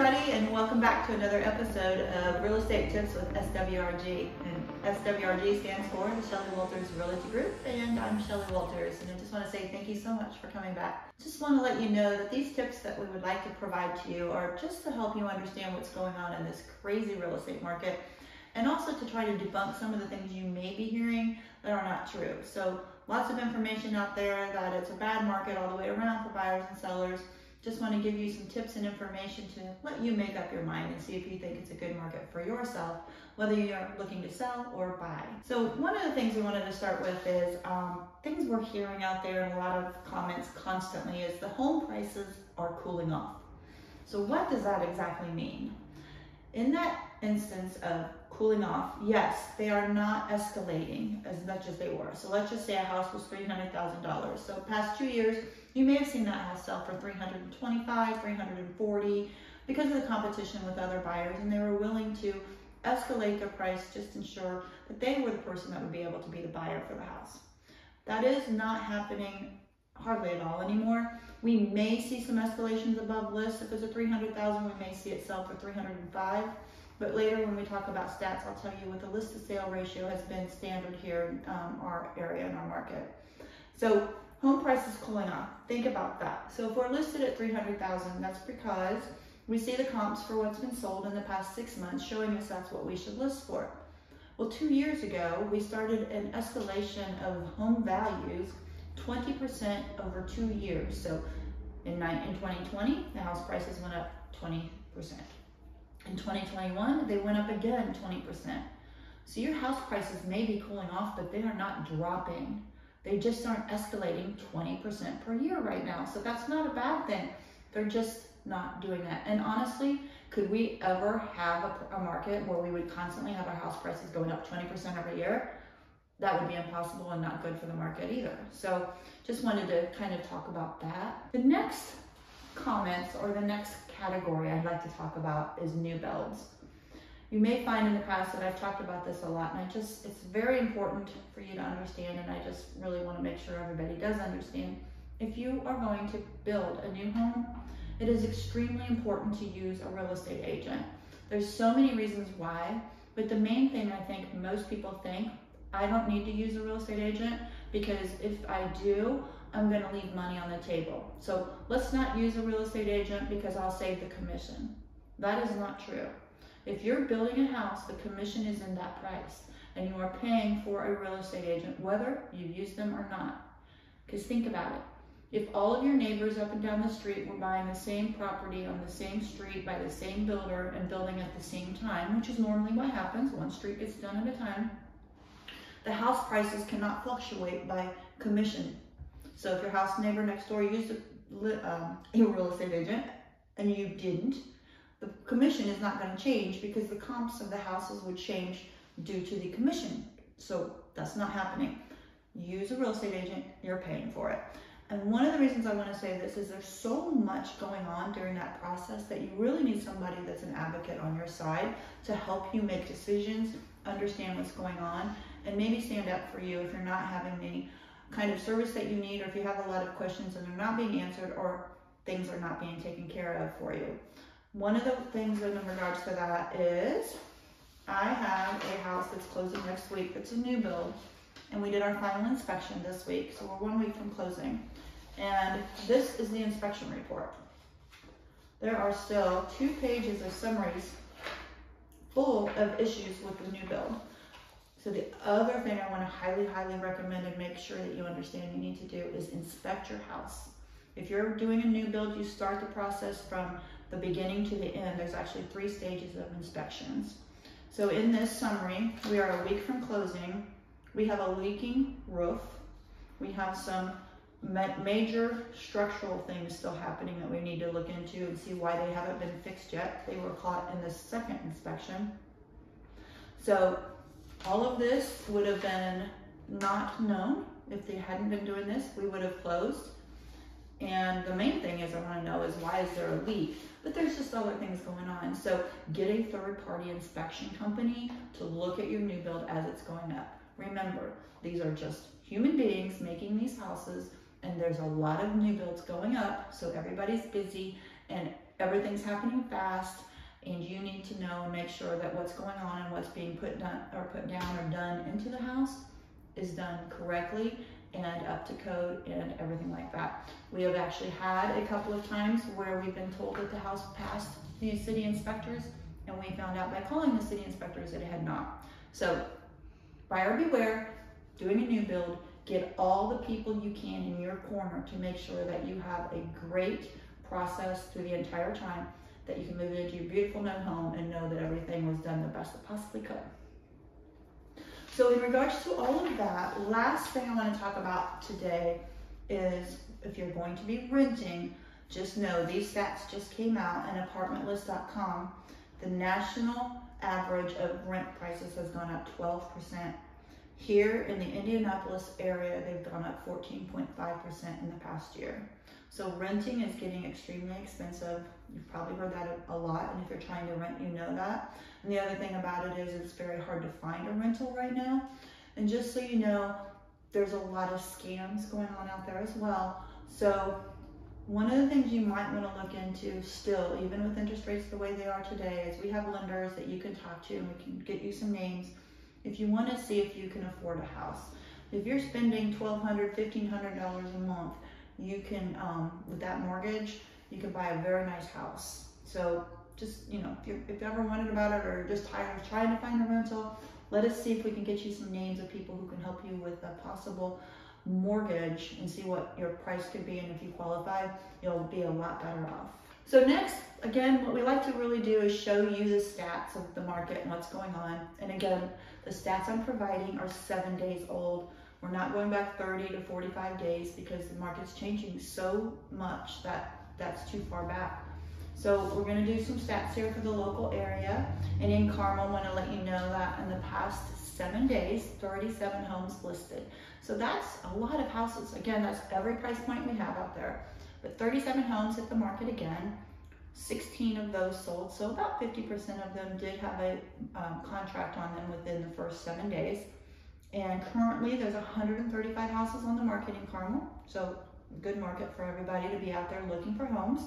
everybody, and welcome back to another episode of Real Estate Tips with SWRG. And SWRG stands for the Shelly Walters Realty Group, and I'm Shelly Walters. And I just want to say thank you so much for coming back. Just want to let you know that these tips that we would like to provide to you are just to help you understand what's going on in this crazy real estate market, and also to try to debunk some of the things you may be hearing that are not true. So lots of information out there that it's a bad market all the way around for buyers and sellers. Just want to give you some tips and information to let you make up your mind and see if you think it's a good market for yourself, whether you're looking to sell or buy. So one of the things we wanted to start with is things we're hearing out there in a lot of comments constantly is the home prices are cooling off. So what does that exactly mean? In that instance of cooling off, yes, they are not escalating as much as they were. So let's just say a house was $300,000. So past 2 years, you may have seen that house sell for $325,000, $340,000 because of the competition with other buyers, and they were willing to escalate their price just to ensure that they were the person that would be able to be the buyer for the house. That is not happening hardly at all anymore. We may see some escalations above list. If it's a $300,000, we may see it sell for $305,000. But later when we talk about stats, I'll tell you what the list to sale ratio has been standard here in our area, in our market. So home prices cooling off. Think about that. So if we're listed at $300,000, that's because we see the comps for what's been sold in the past 6 months showing us that's what we should list for. Well, 2 years ago, we started an escalation of home values 20% over 2 years. So in 2020, the house prices went up 20%. In 2021, they went up again 20%. So your house prices may be cooling off, but they are not dropping. They just aren't escalating 20% per year right now. So that's not a bad thing. They're just not doing that. And honestly, could we ever have a market where we would constantly have our house prices going up 20% every year? That would be impossible and not good for the market either. So just wanted to kind of talk about that. The next comments or the next category I'd like to talk about is new builds. You may find in the past that I've talked about this a lot, and it's very important for you to understand, and I just really want to make sure everybody does understand. If you are going to build a new home, it is extremely important to use a real estate agent. There's so many reasons why, but the main thing I think most people think, I don't need to use a real estate agent because if I do, I'm going to leave money on the table. So let's not use a real estate agent because I'll save the commission. That is not true. If you're building a house, the commission is in that price, and you are paying for a real estate agent, whether you use them or not. Because think about it. If all of your neighbors up and down the street were buying the same property on the same street by the same builder and building at the same time, which is normally what happens, one street gets done at a time, the house prices cannot fluctuate by commission. So if your house neighbor next door used a real estate agent and you didn't, the commission is not going to change because the comps of the houses would change due to the commission. So that's not happening. Use a real estate agent, you're paying for it. And one of the reasons I want to say this is there's so much going on during that process that you really need somebody that's an advocate on your side to help you make decisions, understand what's going on, and maybe stand up for you if you're not having the kind of service that you need, or if you have a lot of questions and they're not being answered, or things are not being taken care of for you. One of the things in regards to that is I have a house that's closing next week. It's a new build, and we did our final inspection this week, so we're 1 week from closing. And this is the inspection report. There are still 2 pages of summaries full of issues with the new build. So the other thing I want to highly, highly recommend and make sure that you understand you need to do is inspect your house. If you're doing a new build, you start the process from the beginning to the end. There's actually 3 stages of inspections. So in this summary, we are 1 week from closing. We have a leaking roof. We have some major structural things still happening that we need to look into and see why they haven't been fixed yet. They were caught in the second inspection. So all of this would have been not known if they hadn't been doing this. We would have closed. And the main thing is I want to know is why is there a leak? But there's just other things going on. So get a third-party inspection company to look at your new build as it's going up. Remember, these are just human beings making these houses, and there's a lot of new builds going up, so everybody's busy, and everything's happening fast, and you need to know and make sure that what's going on and what's being put down or done into the house is done correctly and up to code and everything like that. We have actually had a couple of times where we've been told that the house passed the city inspectors, and we found out by calling the city inspectors that it had not. So buyer beware, doing a new build, get all the people you can in your corner to make sure that you have a great process through the entire time, that you can move into your beautiful new home and know that everything was done the best it possibly could. So in regards to all of that, last thing I want to talk about today is if you're going to be renting, just know these stats just came out on apartmentlist.com. The national average of rent prices has gone up 12%. Here in the Indianapolis area, they've gone up 14.5% in the past year. So renting is getting extremely expensive. You've probably heard that a lot, and if you're trying to rent, you know that. And the other thing about it is it's very hard to find a rental right now. And just so you know, there's a lot of scams going on out there as well. So one of the things you might want to look into still, even with interest rates the way they are today, is we have lenders that you can talk to and we can get you some names if you want to see if you can afford a house. If you're spending $1,200, $1,500 a month, you can, with that mortgage, you can buy a very nice house. So just, you know, if you ever wondered about it or just tired of trying to find a rental, let us see if we can get you some names of people who can help you with a possible mortgage and see what your price could be, and if you qualify, you'll be a lot better off. So next, again, what we like to really do is show you the stats of the market and what's going on. And again, the stats I'm providing are 7 days old. We're not going back 30 to 45 days because the market's changing so much that that's too far back. So we're going to do some stats here for the local area. And in Carmel, I want to let you know that in the past 7 days, 37 homes listed. So that's a lot of houses. Again, that's every price point we have out there. But 37 homes hit the market again. 16 of those sold, so about 50% of them did have a contract on them within the first 7 days. And currently there's 135 houses on the market in Carmel, so good market for everybody to be out there looking for homes.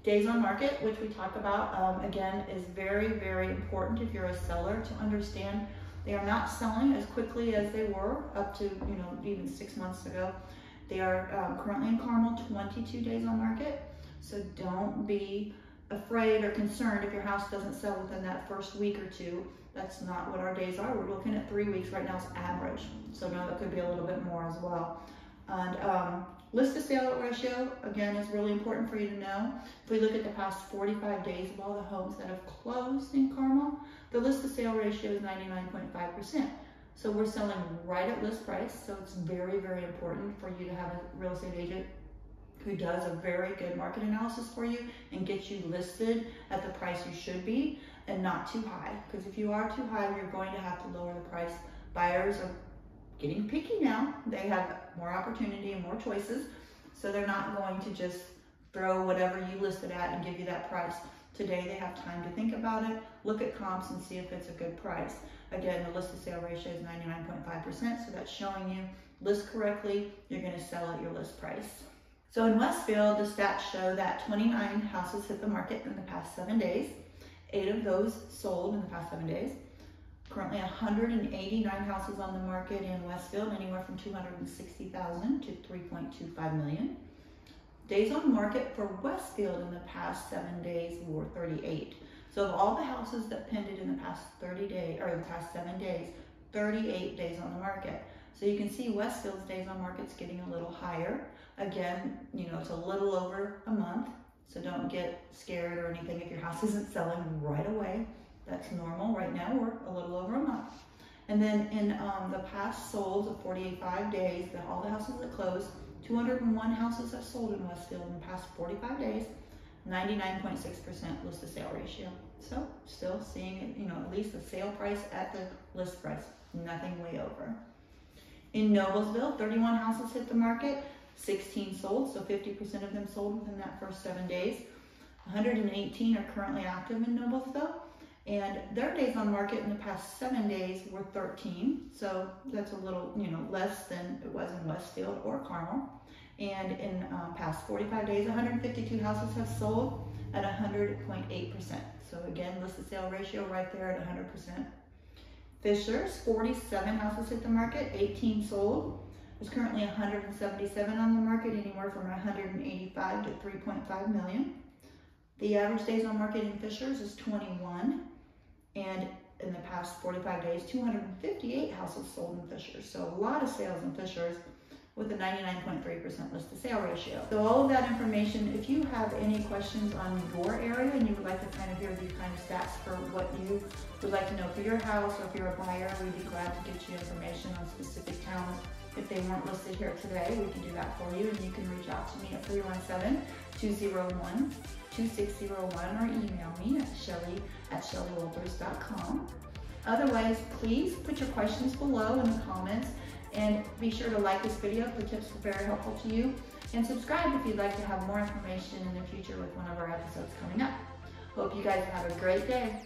Days on market, which we talk about, again, is very, very important if you're a seller to understand. They are not selling as quickly as they were up to, you know, even 6 months ago. They are currently in Carmel 22 days on market. So don't be afraid or concerned if your house doesn't sell within that first week or two. That's not what our days are. We're looking at 3 weeks right now as average. So no, it could be a little bit more as well. And list to sale ratio, again, is really important for you to know. If we look at the past 45 days of all the homes that have closed in Carmel, the list to sale ratio is 99.5%. So we're selling right at list price. So it's very, very important for you to have a real estate agent who does a very good market analysis for you and gets you listed at the price you should be and not too high. Because if you are too high, you're going to have to lower the price. Buyers are getting picky now. They have more opportunity and more choices. So they're not going to just throw whatever you listed at and give you that price. Today they have time to think about it, look at comps and see if it's a good price. Again, the list to sale ratio is 99.5%, so that's showing you list correctly, you're going to sell at your list price. So in Westfield, the stats show that 29 houses hit the market in the past 7 days. 8 of those sold in the past 7 days. Currently 189 houses on the market in Westfield, anywhere from 260,000 to 3.25 million. Days on market for Westfield in the past 7 days were 38. So of all the houses that pended in the past 30 days, or the past 7 days, 38 days on the market. So you can see Westfield's days on market's getting a little higher. Again, you know, it's a little over a month, so don't get scared or anything if your house isn't selling right away. That's normal. Right now we're a little over a month. And then in the past solds of 45 days, all the houses that closed, 201 houses have sold in Westfield in the past 45 days, 99.6% list to sale ratio. So still seeing, you know, at least the sale price at the list price, nothing way over. In Noblesville, 31 houses hit the market, 16 sold, so 50% of them sold within that first 7 days. 118 are currently active in Noblesville, and their days on market in the past 7 days were 13, so that's a little, you know, less than it was in Westfield or Carmel. And in past 45 days, 152 houses have sold, at 100.8%. So again, listed sale ratio right there at 100%. Fishers, 47 houses hit the market, 18 sold. There's currently 177 on the market, anywhere from 185 to 3.5 million. The average days on market in Fishers is 21, and in the past 45 days, 258 houses sold in Fishers. So a lot of sales in Fishers with a 99.3% listed sale ratio. So all of that information, if you have any questions on your area and you would like to kind of hear these kind of stats for what you would like to know for your house, or if you're a buyer, we'd be glad to get you information on specific towns. If they weren't listed here today, we can do that for you, and you can reach out to me at 317-201-2601 or email me at Shelly@ShellyWalters.com. Otherwise, please put your questions below in the comments, and be sure to like this video if the tips were very helpful to you, and subscribe if you'd like to have more information in the future with one of our episodes coming up. Hope you guys have a great day.